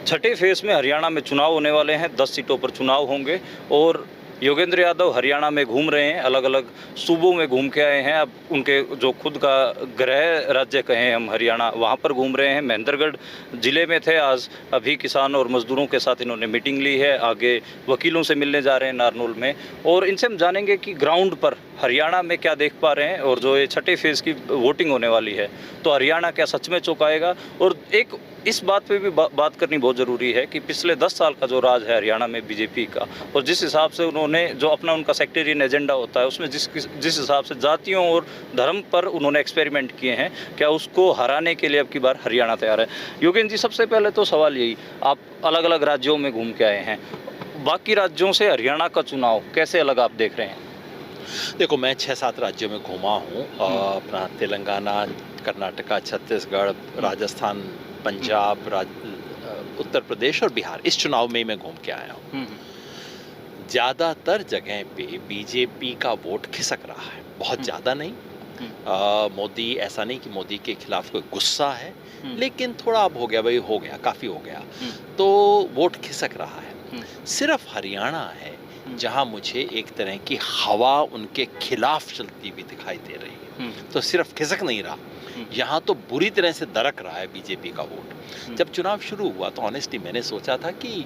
छठे फेज में हरियाणा में चुनाव होने वाले हैं। 10 सीटों पर चुनाव होंगे और योगेंद्र यादव हरियाणा में घूम रहे हैं, अलग अलग सूबों में घूम के आए हैं। अब उनके जो खुद का गृह राज्य कहें हम हरियाणा, वहाँ पर घूम रहे हैं। महेंद्रगढ़ जिले में थे आज। अभी किसान और मजदूरों के साथ इन्होंने मीटिंग ली है। आगे वकीलों से मिलने जा रहे हैं नारनौल में, और इनसे हम जानेंगे कि ग्राउंड पर हरियाणा में क्या देख पा रहे हैं। और जो ये छठे फेज़ की वोटिंग होने वाली है, तो हरियाणा क्या सच में चौंकाएगा। और एक इस बात पे भी बात करनी बहुत ज़रूरी है कि पिछले 10 साल का जो राज है हरियाणा में बीजेपी का, और जिस हिसाब से उन्होंने जो अपना उनका सेक्टेरियन एजेंडा होता है, उसमें जिस हिसाब से जातियों और धर्म पर उन्होंने एक्सपेरिमेंट किए हैं, क्या उसको हराने के लिए अब की बार हरियाणा तैयार है। योगेंद्र जी, सबसे पहले तो सवाल यही, आप अलग अलग राज्यों में घूम के आए हैं, बाकी राज्यों से हरियाणा का चुनाव कैसे अलग आप देख रहे हैं? देखो, मैं 6-7 राज्यों में घूमा हूँ। अपना तेलंगाना, कर्नाटका, छत्तीसगढ़, राजस्थान, पंजाब, उत्तर प्रदेश और बिहार। इस चुनाव में ही मैं घूम के आया हूँ। ज़्यादातर जगह पे बीजेपी का वोट खिसक रहा है, बहुत ज़्यादा नहीं। मोदी, ऐसा नहीं कि मोदी के खिलाफ कोई गुस्सा है, लेकिन थोड़ा अब हो गया, भाई हो गया, काफ़ी हो गया, तो वोट खिसक रहा है। सिर्फ हरियाणा है जहां मुझे एक तरह की हवा उनके खिलाफ चलती हुई दिखाई दे रही है। तो सिर्फ खिसक नहीं रहा, यहाँ तो बुरी तरह से दरक रहा है बीजेपी का वोट। जब चुनाव शुरू हुआ तो ऑनेस्टली मैंने सोचा था कि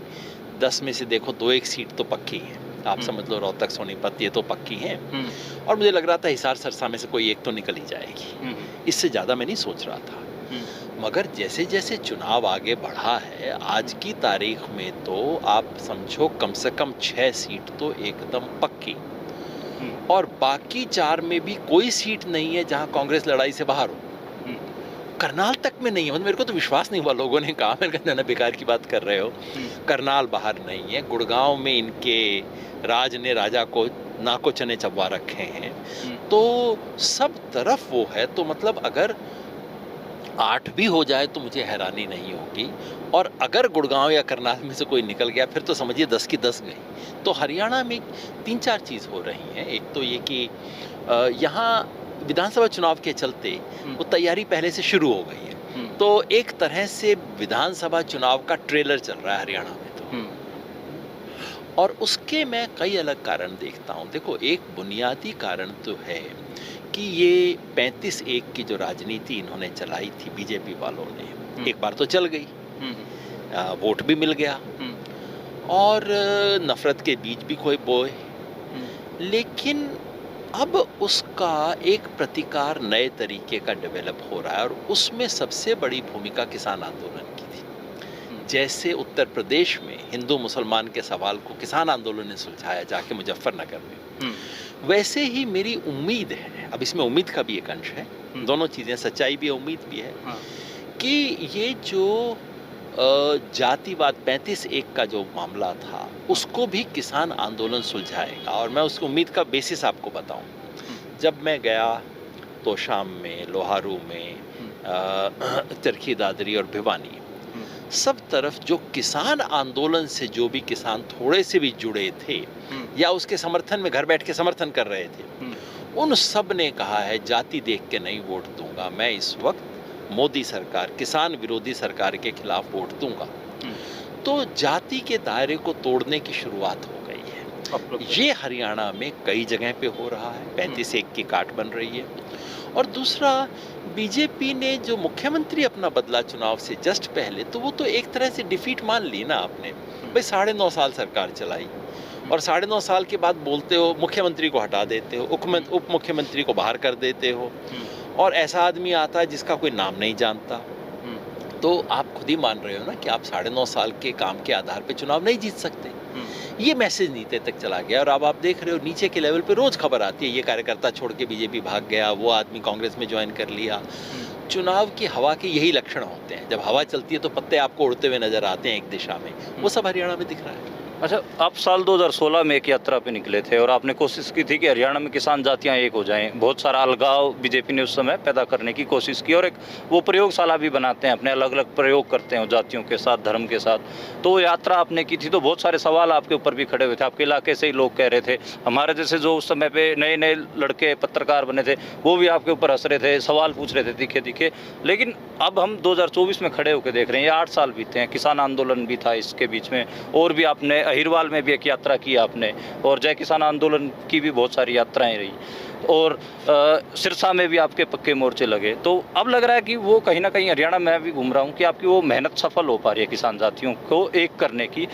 10 में से देखो 2-1 सीट तो पक्की है। आप समझ लो रोहतक, सोनीपत, ये तो पक्की हैं। और मुझे लग रहा था हिसार, सरसा में से कोई एक तो निकल ही जाएगी। इससे ज़्यादा मैं नहीं सोच रहा था। मगर जैसे जैसे चुनाव आगे बढ़ा है, आज की तारीख में तो आप समझो कम से कम 6 सीट तो एकदम पक्की, और बाकी 4 में भी कोई सीट नहीं है जहां कांग्रेस लड़ाई से बाहर हो। करनाल तक में नहीं है। मतलब मेरे को तो विश्वास नहीं हुआ। लोगों ने कहा, मैंने कहा ना, बेकार की बात कर रहे हो। करनाल बाहर नहीं है। गुड़गांव में इनके राज ने राजा को नाको चने चबवा रखे हैं। तो सब तरफ वो है। तो मतलब अगर 8 भी हो जाए तो मुझे हैरानी नहीं होगी, और अगर गुड़गांव या करनाल में से कोई निकल गया फिर तो समझिए 10 की 10 गई। तो हरियाणा में 3-4 चीज़ हो रही हैं। एक तो ये कि यहाँ विधानसभा चुनाव के चलते वो तैयारी पहले से शुरू हो गई है। तो एक तरह से विधानसभा चुनाव का ट्रेलर चल रहा है हरियाणा में तो। और उसके मैं कई अलग कारण देखता हूँ। देखो, एक बुनियादी कारण तो है कि ये 35-1 की जो राजनीति इन्होंने चलाई थी बीजेपी वालों ने, एक बार तो चल गई, वोट भी मिल गया, और नफरत के बीज भी कोई बोए। लेकिन अब उसका एक प्रतिकार नए तरीके का डेवलप हो रहा है, और उसमें सबसे बड़ी भूमिका किसान आंदोलन की थी। जैसे उत्तर प्रदेश में हिंदू मुसलमान के सवाल को किसान आंदोलन ने सुलझाया जाके मुजफ्फरनगर में, वैसे ही मेरी उम्मीद है, अब इसमें उम्मीद का भी एक अंश है, दोनों चीज़ें, सच्चाई भी है, उम्मीद भी है, कि ये जो जातिवाद 35-1 का जो मामला था उसको भी किसान आंदोलन सुलझाएगा। और मैं उसकी उम्मीद का बेसिस आपको बताऊं, जब मैं गया तो शाम में, लोहारू में, चरखी दादरी और भिवानी, सब तरफ जो किसान आंदोलन से जो भी किसान थोड़े से भी जुड़े थे या उसके समर्थन में घर बैठ के समर्थन कर रहे थे, उन सब ने कहा है जाति देख के नहीं वोट दूंगा, मैं इस वक्त मोदी सरकार, किसान विरोधी सरकार के खिलाफ वोट दूंगा। तो जाति के दायरे को तोड़ने की शुरुआत हो गई है। ये हरियाणा में कई जगह पे हो रहा है। 35-1 की काट बन रही है। और दूसरा, बीजेपी ने जो मुख्यमंत्री अपना बदला चुनाव से जस्ट पहले, तो वो तो एक तरह से डिफीट मान ली ना आपने। भाई 9.5 साल सरकार चलाई, और 9.5 साल के बाद बोलते हो मुख्यमंत्री को हटा देते हो, उप मुख्यमंत्री को बाहर कर देते हो, और ऐसा आदमी आता है जिसका कोई नाम नहीं जानता। तो आप खुद ही मान रहे हो ना कि आप 9.5 साल के काम के आधार पे चुनाव नहीं जीत सकते। ये मैसेज नीचे तक चला गया, और अब आप देख रहे हो नीचे के लेवल पे रोज खबर आती है, ये कार्यकर्ता छोड़ के बीजेपी भाग गया, वो आदमी कांग्रेस में ज्वाइन कर लिया। चुनाव की हवा के यही लक्षण होते हैं। जब हवा चलती है तो पत्ते आपको उड़ते हुए नजर आते हैं एक दिशा में, वो सब हरियाणा में दिख रहा है। अच्छा, आप साल 2016 में एक यात्रा पे निकले थे और आपने कोशिश की थी कि हरियाणा में किसान जातियां एक हो जाएं। बहुत सारा अलगाव बीजेपी ने उस समय पैदा करने की कोशिश की और एक वो प्रयोगशाला भी बनाते हैं, अपने अलग-अलग प्रयोग करते हैं जातियों के साथ, धर्म के साथ। तो वो यात्रा आपने की थी तो बहुत सारे सवाल आपके ऊपर भी खड़े हुए थे। आपके इलाके से ही लोग कह रहे थे, हमारे जैसे जो उस समय पे नए-नए लड़के पत्रकार बने थे, वो भी आपके ऊपर हँस रहे थे, सवाल पूछ रहे थे तीखे-तीखे। लेकिन अब हम 2024 में खड़े होकर देख रहे हैं, ये 8 साल बीते हैं, किसान आंदोलन भी था इसके बीच में और भी आपने अहिरवाल में भी एक यात्रा की आपने और जय किसान आंदोलन की भी बहुत सारी यात्राएं रही और सिरसा में भी आपके पक्के मोर्चे लगे। तो अब लग रहा है कि वो कहीं ना कहीं हरियाणा में भी घूम रहा हूँ कि आपकी वो मेहनत सफल हो पा रही है किसान जातियों को एक करने की।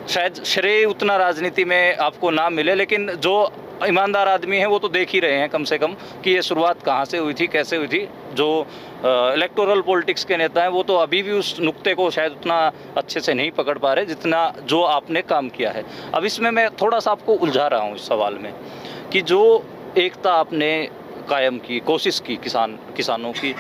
शायद श्रेय उतना राजनीति में आपको ना मिले, लेकिन जो ईमानदार आदमी है वो तो देख ही रहे हैं कम से कम कि ये शुरुआत कहाँ से हुई थी, कैसे हुई थी। जो इलेक्टोरल पॉलिटिक्स के नेता हैं वो तो अभी भी उस नुक्ते को शायद उतना अच्छे से नहीं पकड़ पा रहे जितना जो आपने काम किया है। अब इसमें मैं थोड़ा सा आपको उलझा रहा हूँ इस सवाल में कि जो एकता आपने कायम की, कोशिश की किसानों की,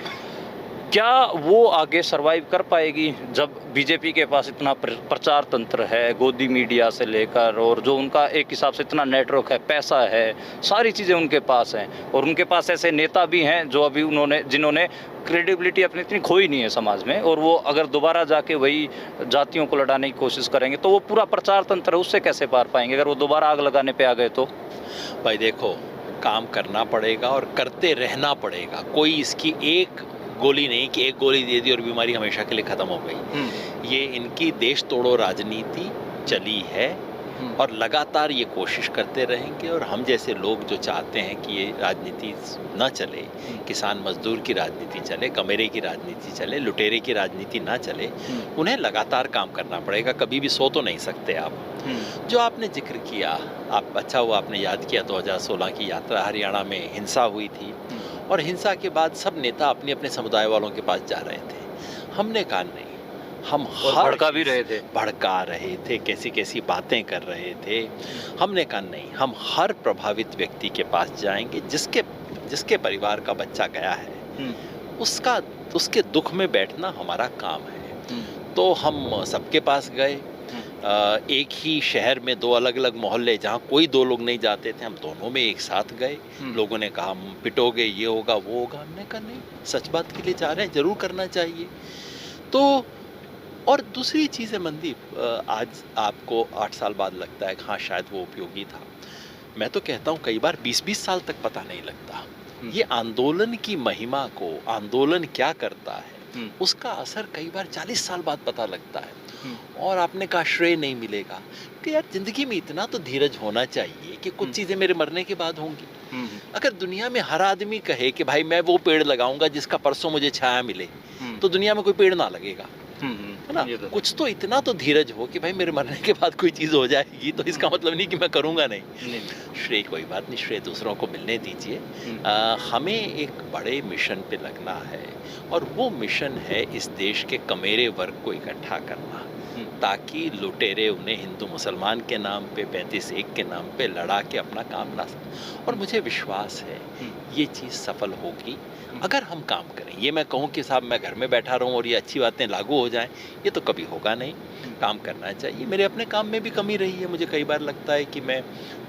क्या वो आगे सरवाइव कर पाएगी जब बीजेपी के पास इतना प्रचार तंत्र है, गोदी मीडिया से लेकर, और जो उनका एक हिसाब से इतना नेटवर्क है, पैसा है, सारी चीज़ें उनके पास हैं और उनके पास ऐसे नेता भी हैं जो अभी जिन्होंने क्रेडिबिलिटी अपनी इतनी खोई नहीं है समाज में, और वो अगर दोबारा जाके वही जातियों को लड़ाने की कोशिश करेंगे तो वो पूरा प्रचार तंत्र है उससे कैसे पार पाएंगे अगर वो दोबारा आग लगाने पे आ गए तो? भाई देखो, काम करना पड़ेगा और करते रहना पड़ेगा। कोई इसकी एक गोली नहीं कि एक गोली दे दी और बीमारी हमेशा के लिए ख़त्म हो गई। ये इनकी देश तोड़ो राजनीति चली है और लगातार ये कोशिश करते रहेंगे। और हम जैसे लोग जो चाहते हैं कि ये राजनीति ना चले, किसान मजदूर की राजनीति चले, कमेरे की राजनीति चले, लुटेरे की राजनीति ना चले, उन्हें लगातार काम करना पड़ेगा। कभी भी सो तो नहीं सकते आप। जो आपने जिक्र किया, आप अच्छा हुआ आपने याद किया, 2016 की यात्रा, हरियाणा में हिंसा हुई थी और हिंसा के बाद सब नेता अपने अपने समुदाय वालों के पास जा रहे थे। हमने कहा नहीं, हम भड़का भी रहे थे, भड़का रहे थे, कैसी कैसी बातें कर रहे थे। हमने कहा नहीं, हम हर प्रभावित व्यक्ति के पास जाएंगे जिसके परिवार का बच्चा गया है, उसके दुख में बैठना हमारा काम है। तो हम सबके पास गए। एक ही शहर में 2 अलग अलग मोहल्ले जहाँ कोई 2 लोग नहीं जाते थे, हम दोनों में एक साथ गए। लोगों ने कहा हम पिटोगे, ये होगा वो होगा। हमने कहा नहीं, सच बात के लिए जा रहे हैं, जरूर करना चाहिए। तो और दूसरी चीज़ है मनदीप, आज आपको 8 साल बाद लगता है कि हाँ शायद वो उपयोगी था। मैं तो कहता हूँ कई बार 20-20 साल तक पता नहीं लगता। ये आंदोलन की महिमा को, आंदोलन क्या करता है, उसका असर कई बार 40 साल बाद पता लगता है। और आपने कहा श्रेय नहीं मिलेगा, कि यार जिंदगी में इतना तो धीरज होना चाहिए कि कुछ चीज़ें मेरे मरने के बाद होंगी। अगर दुनिया में हर आदमी कहे कि भाई मैं वो पेड़ लगाऊंगा जिसका परसों मुझे छाया मिले, तो दुनिया में कोई पेड़ ना लगेगा, है ना? कुछ तो इतना तो धीरज हो कि भाई मेरे मरने के बाद कोई चीज़ हो जाएगी, तो इसका मतलब नहीं कि मैं करूँगा नहीं। श्रेय कोई बात नहीं, श्रेय दूसरों को मिलने दीजिए। हमें एक बड़े मिशन पे लगना है और वो मिशन है इस देश के कमेरे वर्ग को इकट्ठा करना, ताकि लुटेरे उन्हें हिंदू मुसलमान के नाम पे, 35-1 के नाम पे लड़ा के अपना काम ला सकें। और मुझे विश्वास है ये चीज़ सफल होगी अगर हम काम करें। ये मैं कहूँ कि साहब मैं घर में बैठा रहूँ और ये अच्छी बातें लागू हो जाएं, ये तो कभी होगा नहीं। काम करना चाहिए। मेरे अपने काम में भी कमी रही है। मुझे कई बार लगता है कि मैं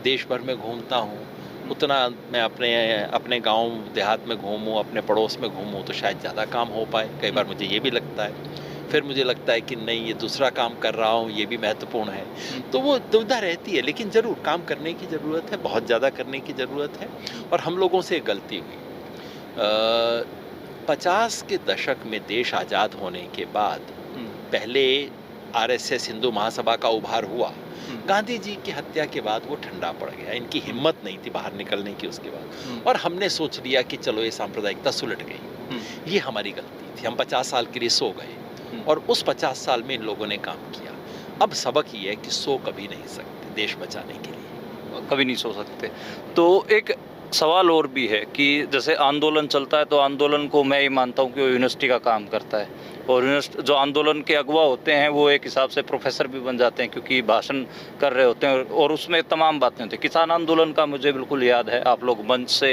देश भर में घूमता हूँ, उतना मैं अपने गांव देहात में घूमूं, अपने पड़ोस में घूमूं तो शायद ज़्यादा काम हो पाए। कई बार मुझे ये भी लगता है। फिर मुझे लगता है कि नहीं, ये दूसरा काम कर रहा हूँ, ये भी महत्वपूर्ण है। तो वो दुविधा रहती है, लेकिन ज़रूर काम करने की ज़रूरत है, बहुत ज़्यादा करने की ज़रूरत है। और हम लोगों से गलती हुई। 50 के दशक में देश आज़ाद होने के बाद पहले आरएसएस हिंदू महासभा का उभार हुआ। गांधी जी की हत्या के बाद वो ठंडा पड़ गया। इनकी हिम्मत नहीं थी बाहर निकलने की उसके बाद, और हमने सोच लिया कि चलो ये सांप्रदायिकता सुलट गई। ये हमारी गलती थी। हम 50 साल के लिए सो गए और उस 50 साल में इन लोगों ने काम किया। अब सबक ये है कि सो कभी नहीं सकते, देश बचाने के लिए कभी नहीं सो सकते। तो एक सवाल और भी है कि जैसे आंदोलन चलता है तो आंदोलन को मैं ये मानता हूँ कि वो यूनिवर्सिटी का काम करता है, और जो आंदोलन के अगुवा होते हैं वो एक हिसाब से प्रोफेसर भी बन जाते हैं क्योंकि भाषण कर रहे होते हैं और उसमें तमाम बातें होती हैं। किसान आंदोलन का मुझे बिल्कुल याद है, आप लोग मंच से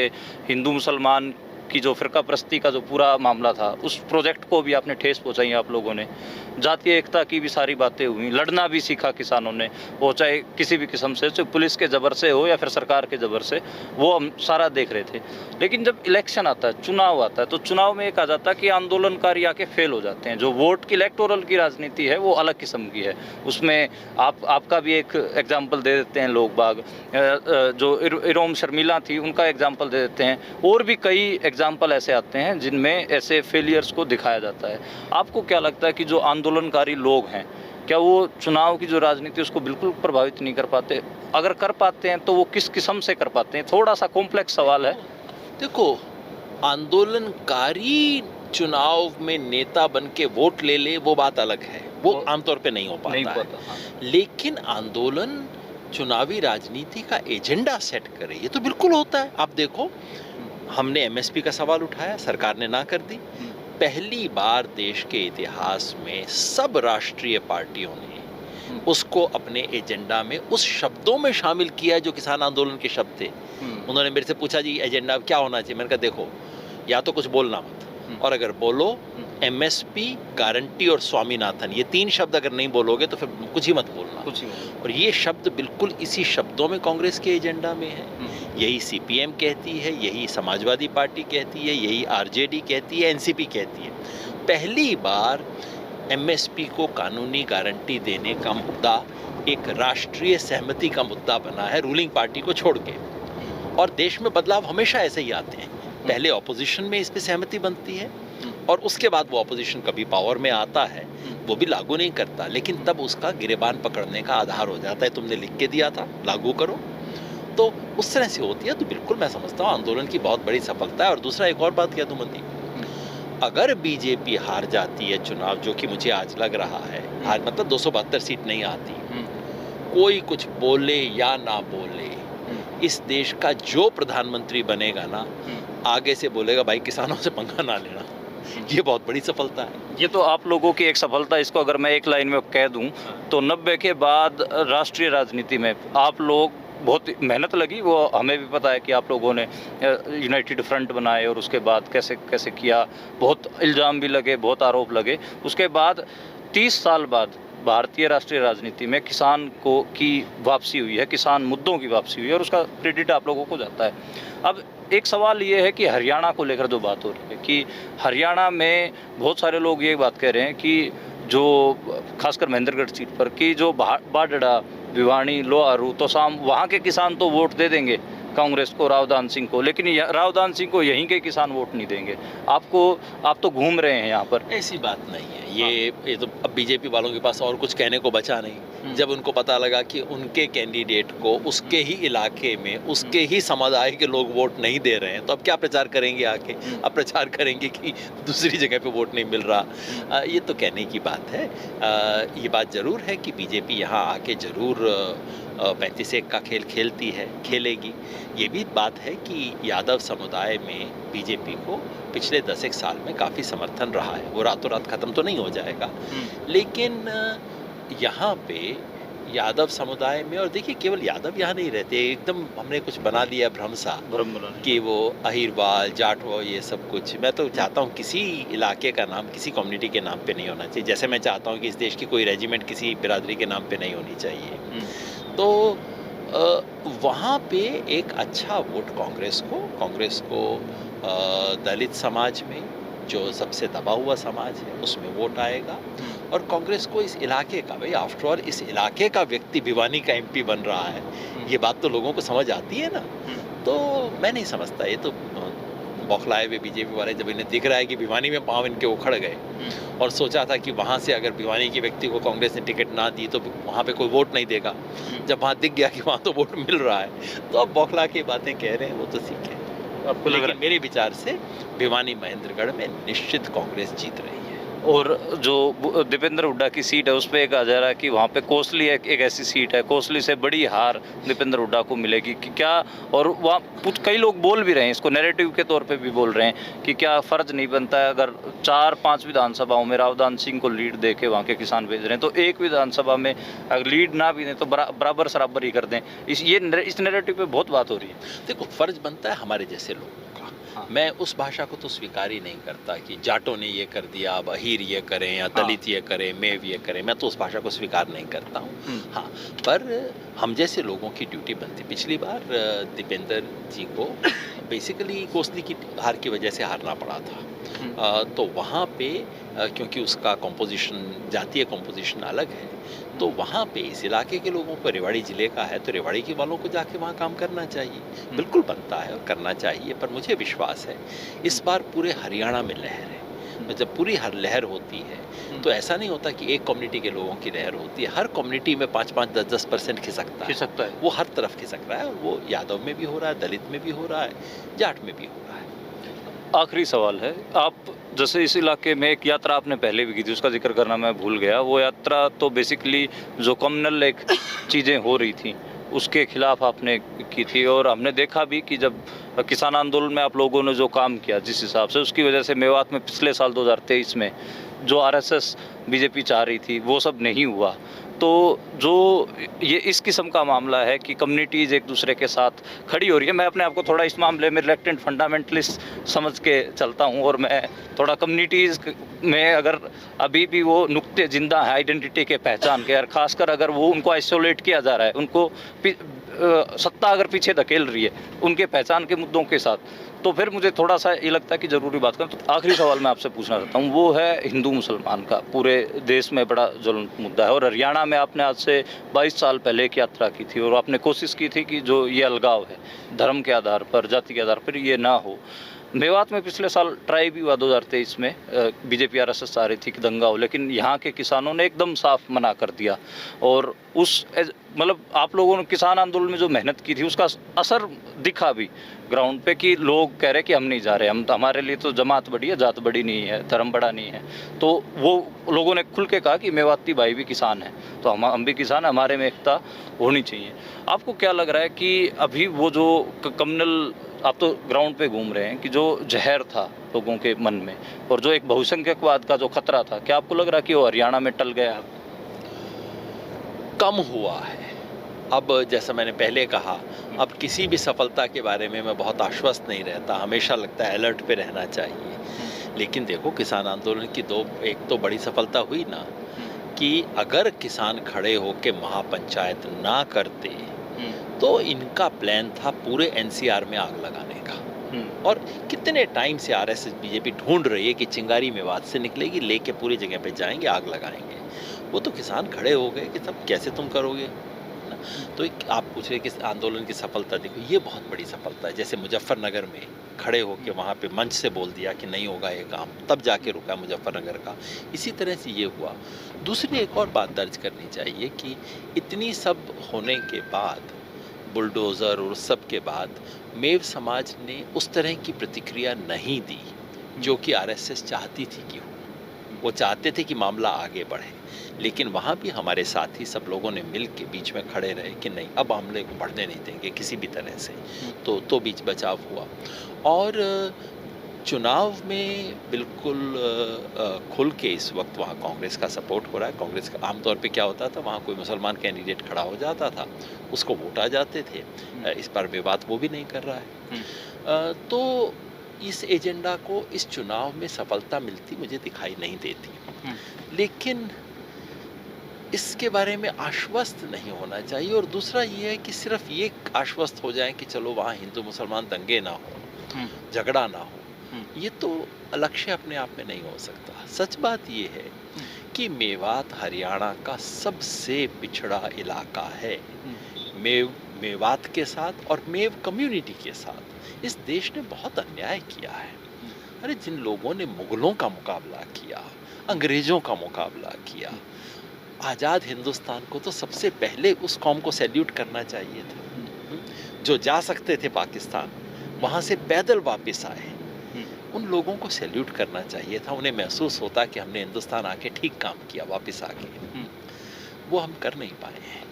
हिंदू मुसलमान की जो फ़िरका परस्ती का जो पूरा मामला था, उस प्रोजेक्ट को भी आपने ठेस पहुंचाई आप लोगों ने। जातीय एकता की भी सारी बातें हुई, लड़ना भी सीखा किसानों ने, वो चाहे किसी भी किस्म से, चाहे पुलिस के ज़बर से हो या फिर सरकार के ज़बर से, वो हम सारा देख रहे थे। लेकिन जब इलेक्शन आता है, चुनाव आता है, तो चुनाव में एक आ जाता है कि आंदोलनकारी आके फेल हो जाते हैं। जो वोट की इलेक्टोरल की राजनीति है वो अलग किस्म की है। उसमें आपका भी एक एग्जाम्पल दे देते हैं लोग बाग, जो इरोम शर्मिला थी उनका एग्जाम्पल दे देते हैं, और भी कई एग्जाम्पल ऐसे आते हैं जिनमें ऐसे फेलियर्स को दिखाया जाता है। आपको क्या लगता है कि जो आंदोलनकारी लोग हैं, क्या वो चुनाव की जो राजनीति उसको बिल्कुल प्रभावित नहीं कर पाते? अगर कर पाते हैं तो वो किस किस्म से कर पाते हैं? थोड़ा सा कॉम्प्लेक्स सवाल है। देखो, आंदोलनकारी चुनाव में नेता बन के वोट ले ले, वो बात अलग है, वो आमतौर पे नहीं हो पाता है। हाँ। लेकिन आंदोलन चुनावी राजनीति का एजेंडा सेट करे, ये तो बिल्कुल होता है। आप देखो, हमने एमएसपी का सवाल उठाया, सरकार ने ना कर दी। पहली बार देश के इतिहास में सब राष्ट्रीय पार्टियों ने उसको अपने एजेंडा में उस शब्दों में शामिल किया जो किसान आंदोलन के शब्द थे। उन्होंने मेरे से पूछा, जी एजेंडा क्या होना चाहिए? मैंने कहा देखो, या तो कुछ बोलना मत, और अगर बोलो एमएसपी, गारंटी और स्वामीनाथन, ये 3 शब्द अगर नहीं बोलोगे तो फिर कुछ ही मत बोलना। और ये शब्द बिल्कुल इसी शब्दों में कांग्रेस के एजेंडा में है। यही सीपीएम कहती है, यही समाजवादी पार्टी कहती है, यही आरजेडी कहती है, एनसीपी कहती है। पहली बार एमएसपी को कानूनी गारंटी देने का मुद्दा एक राष्ट्रीय सहमति का मुद्दा बना है, रूलिंग पार्टी को छोड़ के। और देश में बदलाव हमेशा ऐसे ही आते हैं, पहले ऑपोजिशन में इस पे सहमति बनती है, और उसके बाद वो ऑपोजिशन कभी पावर में आता है, वो भी लागू नहीं करता, लेकिन तब उसका गिरेबान पकड़ने का आधार हो जाता है, तुमने लिख के दिया था, लागू करो। तो उस तरह से होती है। तो बिल्कुल मैं समझता हूँ आंदोलन की बहुत बड़ी सफलता है। और दूसरा एक और बात कह दूं मनदीप, अगर बीजेपी हार जाती है चुनाव, जो कि मुझे आज लग रहा है, हार मतलब 272 सीट नहीं आती, कोई कुछ बोले या ना बोले, इस देश का जो प्रधानमंत्री बनेगा ना, आगे से बोलेगा भाई किसानों से पंगा ना लेना। ये बहुत बड़ी सफलता है। ये तो आप लोगों की एक सफलता, इसको अगर मैं एक लाइन में कह दूं तो 90 के बाद राष्ट्रीय राजनीति में आप लोग बहुत मेहनत लगी, वो हमें भी पता है कि आप लोगों ने यूनाइटेड फ्रंट बनाए और उसके बाद कैसे कैसे किया, बहुत इल्ज़ाम भी लगे, बहुत आरोप लगे। उसके बाद 30 साल बाद भारतीय राष्ट्रीय राजनीति में किसान को की वापसी हुई है, किसान मुद्दों की वापसी हुई है, और उसका क्रेडिट आप लोगों को जाता है। अब एक सवाल ये है कि हरियाणा को लेकर जो बात हो रही है कि हरियाणा में बहुत सारे लोग ये बात कह रहे हैं कि जो खासकर महेंद्रगढ़ सीट पर कि जो बाडड़ा, भिवानी, लोहारू, तोसाम, वहाँ के किसान तो वोट दे देंगे कांग्रेस को, रावदान सिंह को, लेकिन रावदान सिंह को यहीं के किसान वोट नहीं देंगे। आप तो घूम रहे हैं यहाँ पर। ऐसी बात नहीं है। ये तो अब बीजेपी वालों के पास और कुछ कहने को बचा नहीं। जब उनको पता लगा कि उनके कैंडिडेट को उसके ही इलाके में उसके ही समुदाय के लोग वोट नहीं दे रहे हैं, तो अब क्या प्रचार करेंगे आके? अब प्रचार करेंगे कि दूसरी जगह पे वोट नहीं मिल रहा। ये तो कहने की बात है। ये बात ज़रूर है कि बीजेपी यहाँ आके ज़रूर 35-1 का खेल खेलती है, खेलेगी। ये भी बात है कि यादव समुदाय में बीजेपी को पिछले 10 साल में काफ़ी समर्थन रहा है। वो रातों रात ख़त्म तो नहीं हो जाएगा, लेकिन यहाँ पे यादव समुदाय में, और देखिए केवल यादव यहाँ नहीं रहते, एकदम हमने कुछ बना लिया भ्रमसा कि वो अहिरवाल, जाटवा, ये सब कुछ। मैं तो चाहता हूँ किसी इलाके का नाम किसी कम्युनिटी के नाम पे नहीं होना चाहिए, जैसे मैं चाहता हूँ कि इस देश की कोई रेजिमेंट किसी बिरादरी के नाम पे नहीं होनी चाहिए। तो वहाँ पे एक अच्छा वोट कांग्रेस को दलित समाज में, जो सबसे दबा हुआ समाज है, उसमें वोट आएगा। और कांग्रेस को इस इलाके का, भाई आफ्टर ऑल इस इलाके का व्यक्ति भिवानी का एमपी बन रहा है, ये बात तो लोगों को समझ आती है ना। तो मैं नहीं समझता, ये तो बौखलाए हुए बीजेपी वाले, जब इन्हें दिख रहा है कि भिवानी में पाँव इनके उखड़ गए और सोचा था कि वहाँ से अगर भिवानी के व्यक्ति को कांग्रेस ने टिकट ना दी तो वहाँ पे कोई वोट नहीं देगा, जब वहाँ दिख गया कि वहाँ तो वोट मिल रहा है, तो अब बौखला के बातें कह रहे हैं, वो तो ठीक है। आपको लग रहा है? मेरे विचार से भिवानी महेंद्रगढ़ में निश्चित कांग्रेस जीत रही है। और जो दीपेंद्र हुड्डा की सीट है उस पर एक आ जा रहा है कि वहाँ पे कोसली एक ऐसी सीट है, कोसली से बड़ी हार दीपेंद्र हुड्डा को मिलेगी कि क्या? और वहाँ कुछ कई लोग बोल भी रहे हैं, इसको नैरेटिव के तौर पे भी बोल रहे हैं कि क्या फ़र्ज नहीं बनता है अगर 4-5 विधानसभाओं में रावदान सिंह को लीड दे के वहाँ के किसान भेज रहे हैं, तो एक विधानसभा में अगर लीड ना भी दें तो बराबर सराबर ही कर दें। इस नैरेटिव पर बहुत बात हो रही है। देखो, फ़र्ज बनता है हमारे जैसे लोगों का, हाँ। मैं उस भाषा को तो स्वीकार ही नहीं करता कि जाटों ने ये कर दिया, अब अहीर ये करें या हाँ। दलित ये करें, मेव ये करें, मैं तो उस भाषा को स्वीकार नहीं करता हूँ। हम्म। हाँ, पर हम जैसे लोगों की ड्यूटी बनती। पिछली बार दीपेंद्र जी को बेसिकली कोसली की हार की वजह से हारना पड़ा था। तो वहाँ पे क्योंकि उसका कॉम्पोजिशन, जातीय कॉम्पोजिशन अलग है, तो वहाँ पे इस इलाके के लोगों को, रेवाड़ी ज़िले का है तो रेवाड़ी के वालों को जाके वहाँ काम करना चाहिए। बिल्कुल बनता है और करना चाहिए, पर मुझे विश्वास है इस बार पूरे हरियाणा में लहर है। जब पूरी हर लहर होती है तो ऐसा नहीं होता कि एक कम्युनिटी के लोगों की लहर होती है, हर कम्युनिटी में 5-5, 10-10% खिसकता है। वो हर तरफ खिसक रहा है, और वो यादव में भी हो रहा है, दलित में भी हो रहा है, जाट में भी हो रहा है। आखिरी सवाल है, आप जैसे इस इलाके में एक यात्रा आपने पहले भी की थी, उसका जिक्र करना मैं भूल गया। वो यात्रा तो बेसिकली जो कम्युनल एक चीज़ें हो रही थी उसके खिलाफ आपने की थी, और हमने देखा भी कि जब किसान आंदोलन में आप लोगों ने जो काम किया जिस हिसाब से, उसकी वजह से मेवात में पिछले साल 2023 में जो आरएसएस बीजेपी चाह रही थी वो सब नहीं हुआ। तो जो ये इस किस्म का मामला है कि कम्युनिटीज़ एक दूसरे के साथ खड़ी हो रही है, मैं अपने आप को थोड़ा इस मामले में रिलेक्टेंट फंडामेंटलिस्ट समझ के चलता हूँ, और मैं थोड़ा कम्युनिटीज़ में अगर अभी भी वो नुक्ते जिंदा हैं आइडेंटिटी के पहचान के, और ख़ासकर अगर वो उनको आइसोलेट किया जा रहा है, उनको सत्ता अगर पीछे धकेल रही है उनके पहचान के मुद्दों के साथ, तो फिर मुझे थोड़ा सा ये लगता है कि ज़रूरी बात करें। तो आखिरी सवाल मैं आपसे पूछना चाहता हूँ, वो है हिंदू मुसलमान का पूरे देश में बड़ा ज्वलंत मुद्दा है, और हरियाणा में आपने आज से 22 साल पहले एक यात्रा की थी, और आपने कोशिश की थी कि जो ये अलगाव है धर्म के आधार पर, जाति के आधार पर, ये ना हो। मेवात में पिछले साल ट्राई भी हुआ 2023 में, बीजेपी आरएसएस चाह रही थी कि दंगा हो, लेकिन यहाँ के किसानों ने एकदम साफ मना कर दिया, और उस मतलब आप लोगों ने किसान आंदोलन में जो मेहनत की थी उसका असर दिखा भी ग्राउंड पे, कि लोग कह रहे कि हम नहीं जा रहे, हम हमारे लिए तो जमात बड़ी है, जात बड़ी नहीं है, धर्म बड़ा नहीं है। तो वो लोगों ने खुल के कहा कि मेवाती भाई भी किसान हैं, तो हम भी किसान हैं, हमारे में एकता होनी चाहिए। आपको क्या लग रहा है कि अभी वो जो कम्युनल, आप तो ग्राउंड पे घूम रहे हैं, कि जो जहर था लोगों के मन में और जो एक बहुसंख्यकवाद का जो खतरा था, क्या आपको लग रहा है कि वो हरियाणा में टल गया? कम हुआ है। अब जैसा मैंने पहले कहा, अब किसी भी सफलता के बारे में मैं बहुत आश्वस्त नहीं रहता, हमेशा लगता है अलर्ट पे रहना चाहिए। लेकिन देखो, किसान आंदोलन की एक तो बड़ी सफलता हुई ना, कि अगर किसान खड़े होकर महापंचायत ना करते तो इनका प्लान था पूरे एनसीआर में आग लगाने का। और कितने टाइम से आरएसएस बीजेपी ढूंढ रही है कि चिंगारी मेवात से निकलेगी, लेके पूरी जगह पे जाएंगे, आग लगाएंगे। वो तो किसान खड़े हो गए कि तब कैसे तुम करोगे ना। तो आप पूछ रहे कि आंदोलन की सफलता, देखो ये बहुत बड़ी सफलता है। जैसे मुजफ्फरनगर में खड़े होकर वहाँ पे मंच से बोल दिया कि नहीं होगा ये काम, तब जाके रुका मुजफ्फरनगर का। इसी तरह से ये हुआ। दूसरी एक और बात दर्ज करनी चाहिए कि इतनी सब होने के बाद, बुलडोज़र और सब के बाद, मेव समाज ने उस तरह की प्रतिक्रिया नहीं दी जो कि आरएसएस चाहती थी कि हो। वो चाहते थे कि मामला आगे बढ़े, लेकिन वहाँ भी हमारे साथी सब लोगों ने मिल के बीच में खड़े रहे कि नहीं, अब मामले को बढ़ने नहीं देंगे किसी भी तरह से। तो बीच बचाव हुआ। और चुनाव में बिल्कुल खुल के इस वक्त वहाँ कांग्रेस का सपोर्ट हो रहा है। कांग्रेस का आमतौर पे क्या होता था, वहाँ कोई मुसलमान कैंडिडेट खड़ा हो जाता था, उसको वोट आ जाते थे। इस बार विवाद वो भी नहीं कर रहा है। तो इस एजेंडा को इस चुनाव में सफलता मिलती मुझे दिखाई नहीं देती। लेकिन इसके बारे में आश्वस्त नहीं होना चाहिए। और दूसरा ये है कि सिर्फ ये आश्वस्त हो जाए कि चलो वहाँ हिंदू मुसलमान दंगे ना हो, झगड़ा ना हो, ये तो लक्ष्य अपने आप में नहीं हो सकता। सच बात ये है कि मेवात हरियाणा का सबसे पिछड़ा इलाका है। मेवात के साथ और मेव कम्युनिटी के साथ इस देश ने बहुत अन्याय किया है। अरे, जिन लोगों ने मुगलों का मुकाबला किया, अंग्रेजों का मुकाबला किया, आज़ाद हिंदुस्तान को तो सबसे पहले उस कौम को सैल्यूट करना चाहिए था। जो जा सकते थे पाकिस्तान, वहाँ से पैदल वापस आए, उन लोगों को सैल्यूट करना चाहिए था। उन्हें महसूस होता कि हमने हिंदुस्तान आके ठीक काम किया वापस आके। वो हम कर नहीं पाए हैं।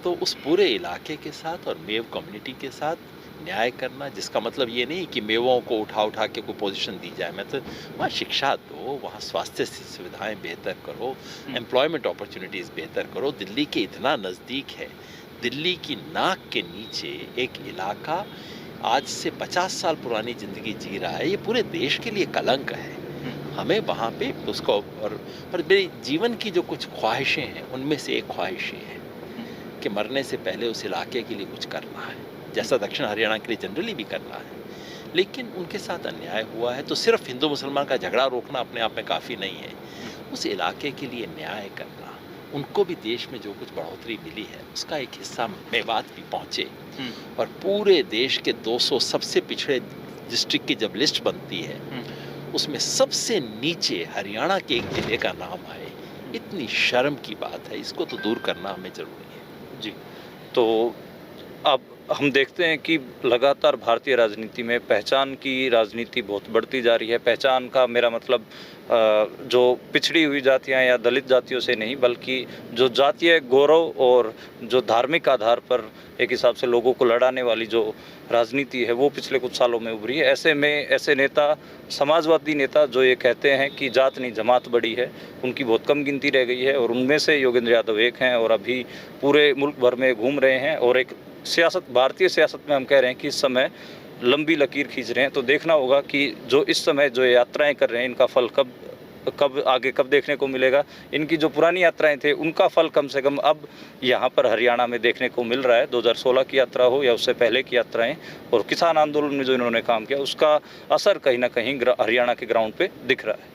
तो उस पूरे इलाके के साथ और मेव कम्युनिटी के साथ न्याय करना, जिसका मतलब ये नहीं कि मेवों को उठा के कोई पोजीशन दी जाए। मैं तो वहाँ शिक्षा दो, वहाँ स्वास्थ्य सुविधाएं बेहतर करो, एम्प्लॉयमेंट अपॉर्चुनिटीज़ बेहतर करो। दिल्ली के इतना नज़दीक है, दिल्ली की नाक के नीचे एक इलाका आज से 50 साल पुरानी ज़िंदगी जी रहा है, ये पूरे देश के लिए कलंक है। हमें वहाँ पे उसको और मेरी जीवन की जो कुछ ख्वाहिशें हैं, उनमें से एक ख्वाहिश ये है कि मरने से पहले उस इलाके के लिए कुछ करना है, जैसा दक्षिण हरियाणा के लिए जनरली भी करना है। लेकिन उनके साथ अन्याय हुआ है, तो सिर्फ हिंदू मुसलमान का झगड़ा रोकना अपने आप में काफ़ी नहीं है। उस इलाके के लिए न्याय करना, उनको भी देश में जो कुछ बढ़ोतरी मिली है, उसका एक हिस्सा मेवात भी पहुँचे। और पूरे देश के 200 सबसे पिछड़े डिस्ट्रिक्ट की जब लिस्ट बनती है, उसमें सबसे नीचे हरियाणा के एक जिले का नाम आए, इतनी शर्म की बात है। इसको तो दूर करना हमें ज़रूरी है। जी। तो अब हम देखते हैं कि लगातार भारतीय राजनीति में पहचान की राजनीति बहुत बढ़ती जा रही है। पहचान का मेरा मतलब जो पिछड़ी हुई जातियां या दलित जातियों से नहीं, बल्कि जो जातीय गौरव और जो धार्मिक आधार पर एक हिसाब से लोगों को लड़ाने वाली जो राजनीति है, वो पिछले कुछ सालों में उभरी है। ऐसे में ऐसे नेता, समाजवादी नेता जो ये कहते हैं कि जात नहीं जमात बड़ी है, उनकी बहुत कम गिनती रह गई है, और उनमें से योगेंद्र यादव एक हैं और अभी पूरे मुल्क भर में घूम रहे हैं और एक सियासत, भारतीय सियासत में हम कह रहे हैं कि इस समय लंबी लकीर खींच रहे हैं। तो देखना होगा कि जो इस समय जो यात्राएं कर रहे हैं, इनका फल कब आगे कब देखने को मिलेगा। इनकी जो पुरानी यात्राएं थे, उनका फल कम से कम अब यहाँ पर हरियाणा में देखने को मिल रहा है। 2016 की यात्रा हो या उससे पहले की यात्राएं और किसान आंदोलन में जो इन्होंने काम किया, उसका असर कहीं ना कहीं हरियाणा के ग्राउंड पे दिख रहा है।